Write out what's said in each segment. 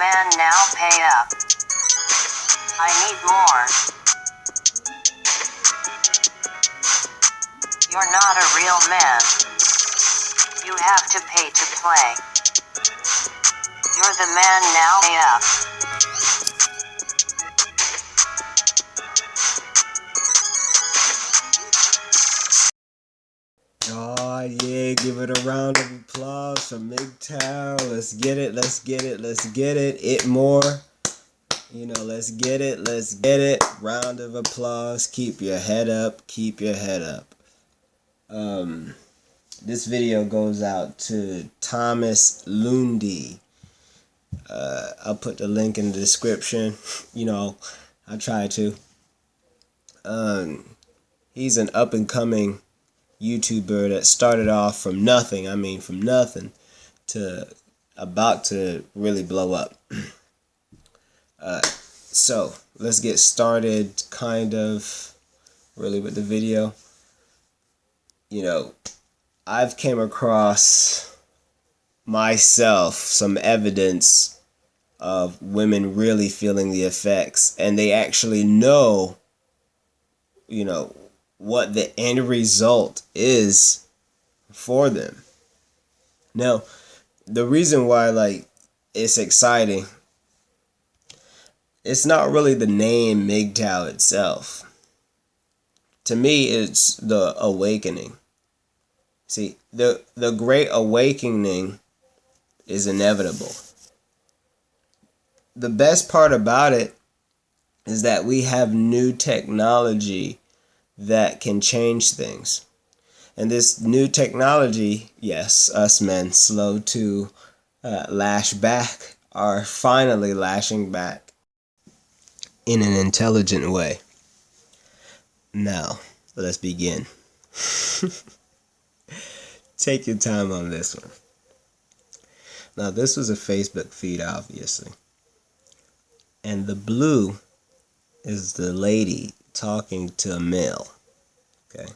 man now, pay up. I need more. You're not a real man. You have to pay to play. You're the man now, pay up. Oh yeah, give it a round of applause for MGTOW. Let's get it, let's get it, let's get it. It more. You know, let's get it, let's get it. Round of applause. Keep your head up, keep your head up. This video goes out to Thomas Lundy. I'll put the link in the description. You know, I try to. He's an up and coming YouTuber that started off from nothing. I mean, from nothing to about to really blow up. So let's get started kind of really with the video. You know, I've came across myself some evidence of women really feeling the effects, and they actually know, you know, what the end result is for them. Now, the reason why, like, it's exciting, it's not really the name MGTOW itself. To me, it's the awakening. See, the great awakening is inevitable. The best part about it is that we have new technology that can change things. And this new technology, yes, us men slow to lash back, are finally lashing back in an intelligent way. Now, let's begin. Take your time on this one. Now, this was a Facebook feed, obviously. And the blue is the lady talking to a male. Okay.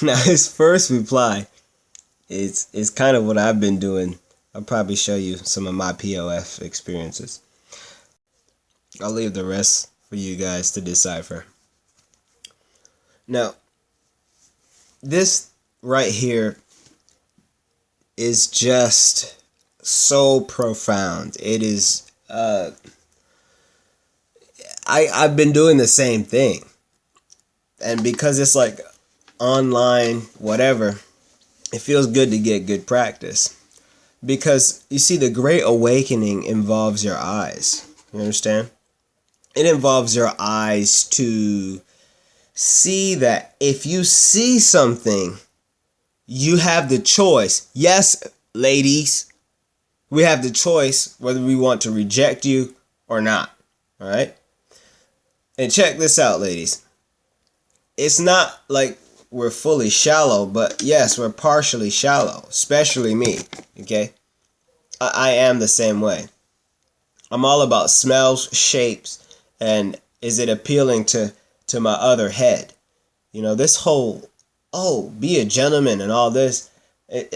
Now, his first reply is kind of what I've been doing. I'll probably show you some of my POF experiences. I'll leave the rest for you guys to decipher. Now, this right here is just so profound. It is, I've been doing the same thing. And because it's like online, whatever, it feels good to get good practice. Because, you see, the Great Awakening involves your eyes. You understand? It involves your eyes to see that if you see something, you have the choice. Yes, ladies, we have the choice whether we want to reject you or not. All right? And check this out, ladies. It's not like we're fully shallow, but yes, we're partially shallow, especially me. Okay? I am the same way. I'm all about smells, shapes, and is it appealing to my other head? You know, this whole, oh, be a gentleman and all this,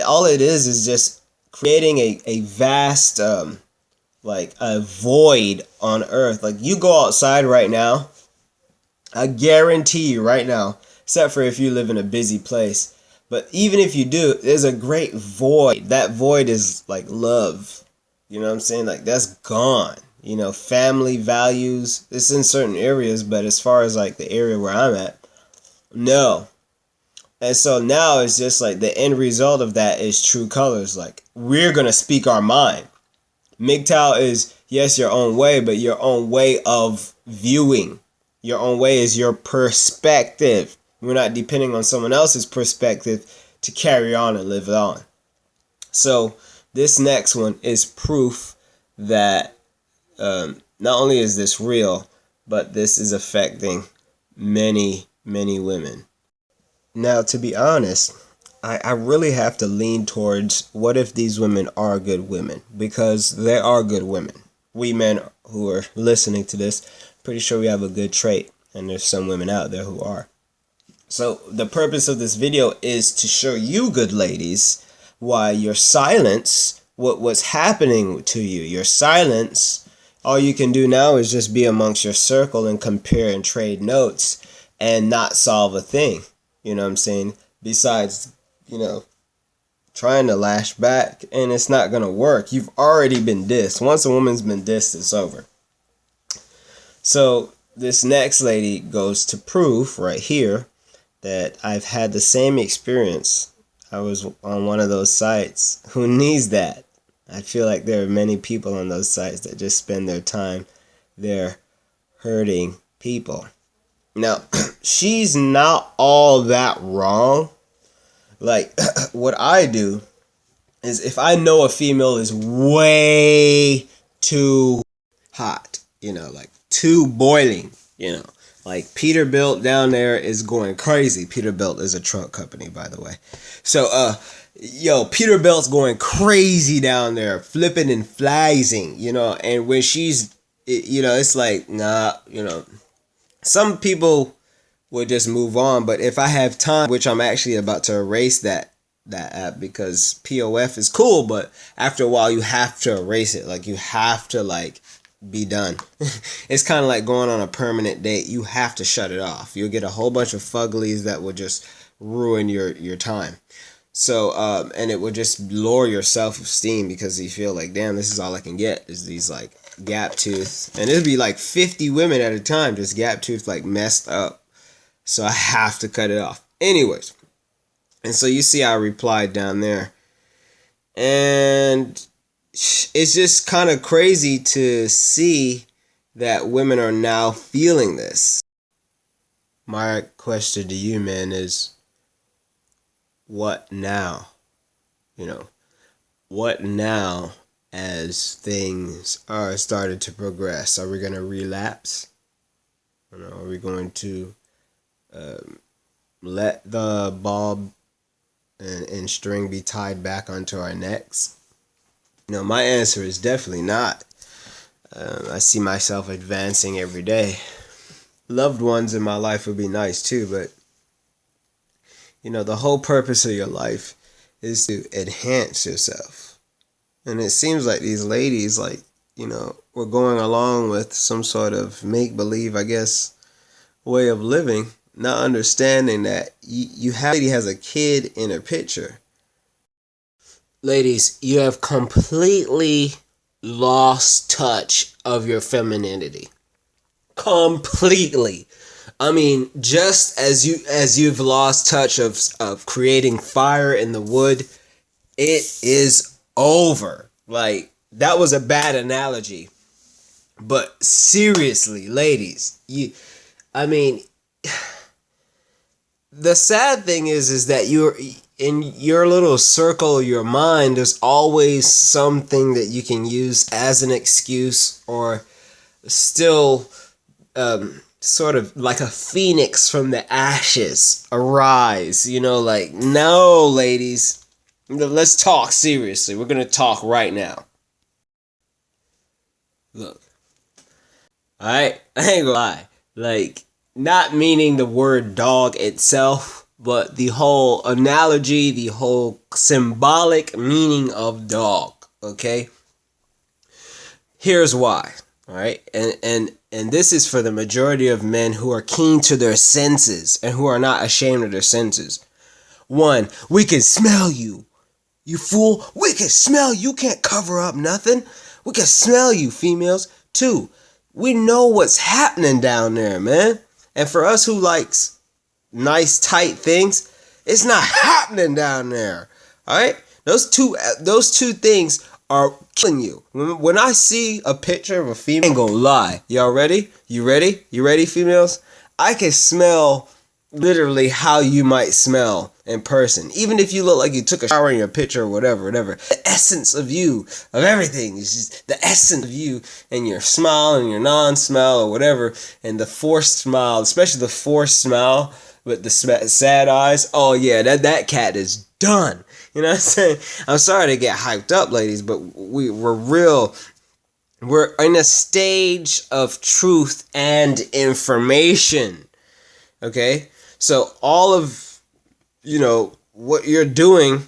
all it is just creating a vast, like a void on earth. Like, you go outside right now, I guarantee you right now, except for if you live in a busy place, but even if you do, there's a great void. That void is like love. You know what I'm saying? Like, that's gone. You know, family values, it's in certain areas, but as far as like the area where I'm at, no. And so now it's just like the end result of that is true colors. Like, we're going to speak our mind. MGTOW is, yes, your own way, but your own way of viewing. Your own way is your perspective. We're not depending on someone else's perspective to carry on and live on. So this next one is proof that not only is this real, but this is affecting many, many women. Now, to be honest, I really have to lean towards what if these women are good women, because they are good women. We men who are listening to this, pretty sure we have a good trait, and there's some women out there who are. So the purpose of this video is to show you, good ladies, why your silence what's happening to you. Your silence, all you can do now is just be amongst your circle and compare and trade notes and not solve a thing. You know what I'm saying? Besides, trying to lash back, and it's not going to work. You've already been dissed. Once a woman's been dissed, it's over. So this next lady goes to prove right here that I've had the same experience. I was on one of those sites. Who needs that? I feel like there are many people on those sites that just spend their time there hurting people. Now, she's not all that wrong. Like, what I do is if I know a female is way too hot, like too boiling, like Peterbilt down there is going crazy. Peterbilt is a trunk company, by the way. So, Peterbilt's going crazy down there, flipping and flagging, and when she's, it's like, nah, some people would just move on, but if I have time, which I'm actually about to erase that app, because POF is cool, but after a while you have to erase it. Like, you have to be done. It's kind of like going on a permanent date. You have to shut it off. You'll get a whole bunch of fuglies that will just ruin your time. So and it would just lower your self-esteem, because you feel like, damn, this is all I can get is these gap tooth, and it'd be 50 women at a time, just gap tooth, messed up. So I have to cut it off. Anyways, and so you see I replied down there. And it's just kind of crazy to see that women are now feeling this. My question to you, man, is what now? What now as things are starting to progress? Are we going to relapse? Are we going to let the ball and string be tied back onto our necks? My answer is definitely not. I see myself advancing every day. Loved ones in my life would be nice too, but the whole purpose of your life is to enhance yourself. And it seems like these ladies, we're going along with some sort of make-believe, I guess, way of living, not understanding that you have, lady has a kid in her picture. Ladies, you have completely lost touch of your femininity. Completely. I mean, just as you've lost touch of creating fire in the wood, it is over. That was a bad analogy. But seriously, ladies, the sad thing is that you're in your little circle, your mind, there's always something that you can use as an excuse, or still sort of like a phoenix from the ashes arise. No, ladies, let's talk seriously. We're going to talk right now. Look, I ain't gonna lie. Not meaning the word dog itself, but the whole analogy, the whole symbolic meaning of dog, okay? Here's why, all right? And this is for the majority of men who are keen to their senses and who are not ashamed of their senses. 1, we can smell you. You fool, we can smell you. You can't cover up nothing. We can smell you, females. 2, we know what's happening down there, man. And for us who likes nice, tight things, it's not happening down there. All right? Those two things are killing you. When I see a picture of a female, I ain't gonna lie. Y'all ready? You ready? You ready, females? I can smell literally how you might smell in person. Even if you look like you took a shower in your picture or whatever. The essence of you, of everything, is just the essence of you and your smile and your non-smile or whatever, and the forced smile, especially the forced smile with the sad eyes. Oh yeah, that cat is done. You know what I'm saying? I'm sorry to get hyped up, ladies, but we're real. We're in a stage of truth and information. Okay? So all of, what you're doing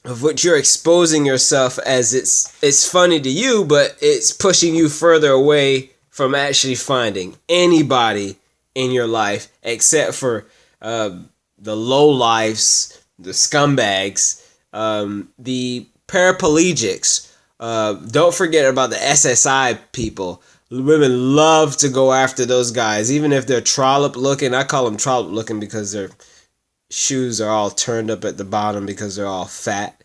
of which you're exposing yourself as it's funny to you, but it's pushing you further away from actually finding anybody in your life except for the low lives, the scumbags, the paraplegics. Don't forget about the SSI people. Women love to go after those guys, even if they're trollop looking. I call them trollop looking because their shoes are all turned up at the bottom because they're all fat.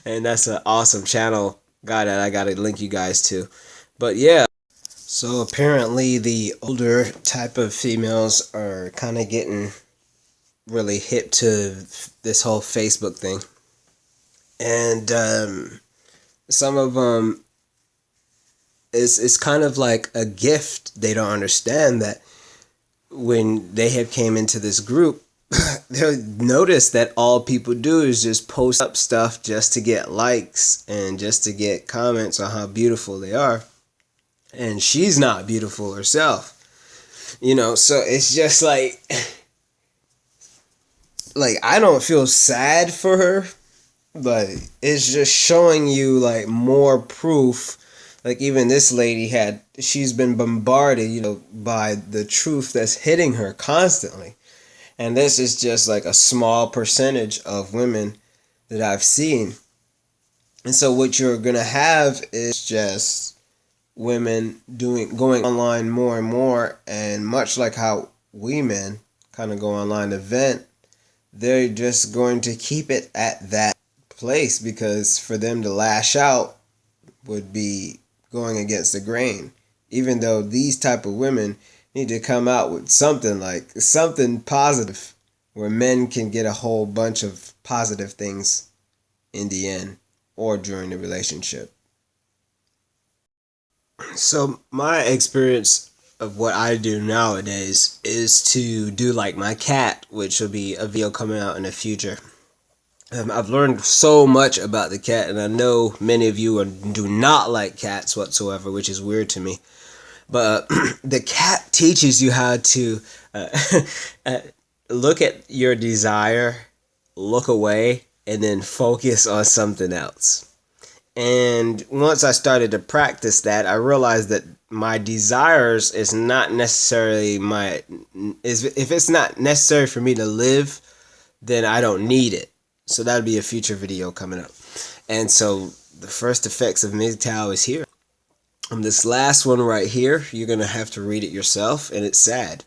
And that's an awesome channel guy that I gotta link you guys to. But yeah, so apparently the older type of females are kind of getting really hip to this whole Facebook thing. And some of them, it's kind of like a gift. They don't understand that when they have came into this group, they'll notice that all people do is just post up stuff just to get likes and just to get comments on how beautiful they are. And she's not beautiful herself. You know, so it's just like I don't feel sad for her, but it's just showing you like more proof. Like even this lady she's been bombarded, you know, by the truth that's hitting her constantly. And this is just like a small percentage of women that I've seen. And so what you're going to have is just women going online more and more. And much like how we men kind of go online to vent, they're just going to keep it at that place, because for them to lash out would be going against the grain, even though these type of women need to come out with something positive, where men can get a whole bunch of positive things in the end or during the relationship. So my experience of what I do nowadays is to do like my cat, which will be a video coming out in the future. I've learned so much about the cat, and I know many of you do not like cats whatsoever, which is weird to me. But the cat teaches you how to look at your desire, look away, and then focus on something else. And once I started to practice that, I realized that my desires is not necessarily if it's not necessary for me to live, then I don't need it. So that'll be a future video coming up. And so the first effects of MGTOW is here. This last one right here, you're going to have to read it yourself, and it's sad.